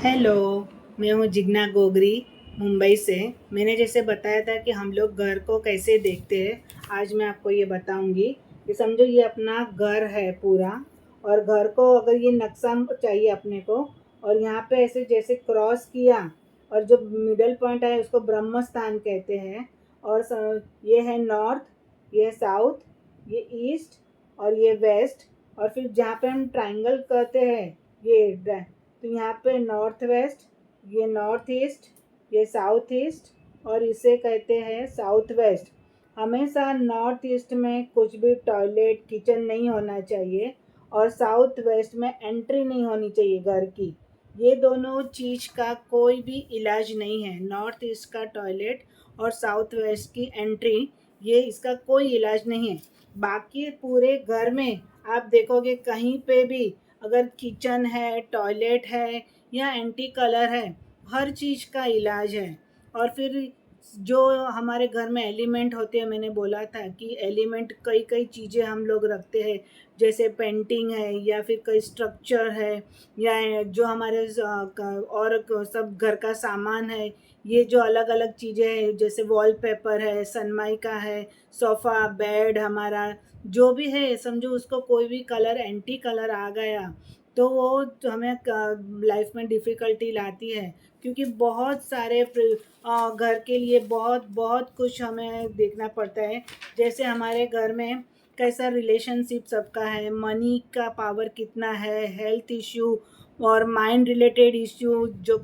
Hello. मैं हूँ जिग्ना गोगरी, मुंबई से। मैंने जैसे बताया था कि हम लोग घर को कैसे देखते हैं, आज मैं आपको ये बताऊंगी कि समझो ये अपना घर है पूरा, और घर को अगर ये नक्शा चाहिए अपने को, और यहाँ पे ऐसे जैसे क्रॉस किया, और जो मिडल पॉइंट है उसको ब्रह्म स्थान कहते हैं। और ये है नॉर्थ, ये है साउथ, ये ईस्ट, और ये वेस्ट। और फिर जहाँ पे हम ट्राइंगल करते हैं, ये तो यहाँ पे नॉर्थ वेस्ट, ये नॉर्थ ईस्ट, ये साउथ ईस्ट, और इसे कहते हैं साउथ वेस्ट। हमेशा नॉर्थ ईस्ट में कुछ भी टॉयलेट किचन नहीं होना चाहिए, और साउथ वेस्ट में एंट्री नहीं होनी चाहिए घर की। ये दोनों चीज़ का कोई भी इलाज नहीं है, नॉर्थ ईस्ट का टॉयलेट और साउथ वेस्ट की एंट्री, ये इसका कोई इलाज नहीं है। बाकी पूरे घर में आप देखोगे कहीं पे भी, अगर किचन है, टॉयलेट है या एंटी कलर है, हर चीज़ का इलाज है। और फिर जो हमारे घर में एलिमेंट होते हैं, मैंने बोला था कि एलिमेंट कई कई चीज़ें हम लोग रखते हैं, जैसे पेंटिंग है या फिर कोई स्ट्रक्चर है, या जो हमारे और सब घर का सामान है, ये जो अलग अलग चीज़ें हैं जैसे वॉलपेपर है, सनमाइका है, सोफ़ा, बेड हमारा जो भी है, समझो उसको कोई भी कलर एंटी कलर आ गया तो वो तो हमें लाइफ में डिफ़िकल्टी लाती है, क्योंकि बहुत सारे घर के लिए बहुत बहुत कुछ हमें देखना पड़ता है। जैसे हमारे घर में कैसा रिलेशनशिप सबका है, मनी का पावर कितना है, हेल्थ इश्यू और माइंड रिलेटेड इश्यू, जो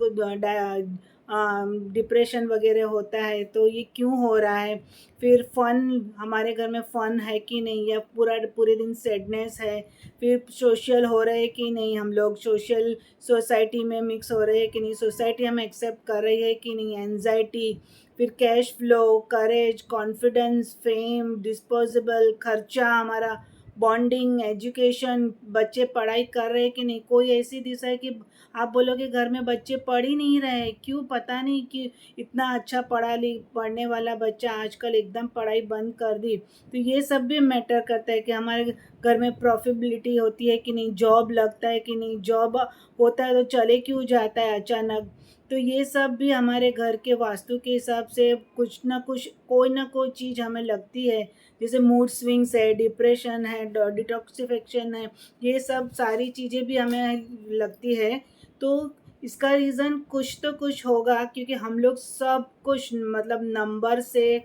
डिप्रेशन वगैरह होता है तो ये क्यों हो रहा है। फिर फ़न, हमारे घर में फ़न है कि नहीं, या पूरा पूरे दिन सैडनेस है। फिर सोशल हो रहे हैं कि नहीं, हम लोग सोशल सोसाइटी में मिक्स हो रहे हैं कि नहीं, सोसाइटी हमें एक्सेप्ट कर रही है कि नहीं, एंजाइटी। फिर कैश फ्लो, करेज, कॉन्फिडेंस, फेम, डिस्पोजेबल खर्चा हमारा, बॉन्डिंग, एजुकेशन, बच्चे पढ़ाई कर रहे हैं कि नहीं। कोई ऐसी दिशा है कि आप बोलोगे घर में बच्चे पढ़ ही नहीं रहे, क्यों पता नहीं कि इतना अच्छा पढ़ने वाला बच्चा आजकल एकदम पढ़ाई बंद कर दी। तो ये सब भी मैटर करता है कि हमारे घर में प्रॉफिटेबिलिटी होती है कि नहीं, जॉब लगता है कि नहीं, जॉब होता है तो चले क्यों जाता है अचानक। तो ये सब भी हमारे घर के वास्तु के हिसाब से कुछ ना कुछ, कोई ना कोई चीज़ हमें लगती है। जैसे मूड स्विंग्स है, डिप्रेशन है, डिटॉक्सिफिकेशन है, ये सब सारी चीज़ें भी हमें लगती है। तो इसका रीज़न कुछ तो कुछ होगा, क्योंकि हम लोग सब कुछ मतलब नंबर से,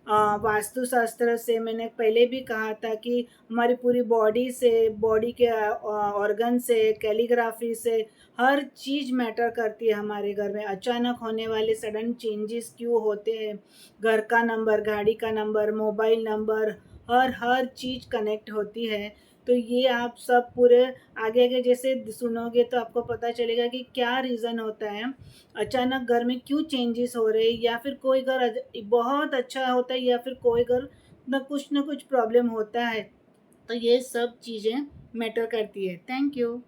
वास्तुशास्त्र से, मैंने पहले भी कहा था कि हमारी पूरी बॉडी से, बॉडी के ऑर्गन से, कैलीग्राफी से, हर चीज़ मैटर करती है हमारे घर में। अचानक होने वाले सडन चेंजेस क्यों होते हैं, घर का नंबर, गाड़ी का नंबर, मोबाइल नंबर, हर चीज़ कनेक्ट होती है। तो ये आप सब पूरे आगे आगे जैसे सुनोगे तो आपको पता चलेगा कि क्या रीज़न होता है, अचानक घर में क्यों चेंजेस हो रहे हैं, या फिर कोई घर बहुत अच्छा होता है, या फिर कोई घर ना कुछ प्रॉब्लम होता है। तो ये सब चीज़ें मैटर करती है। Thank you.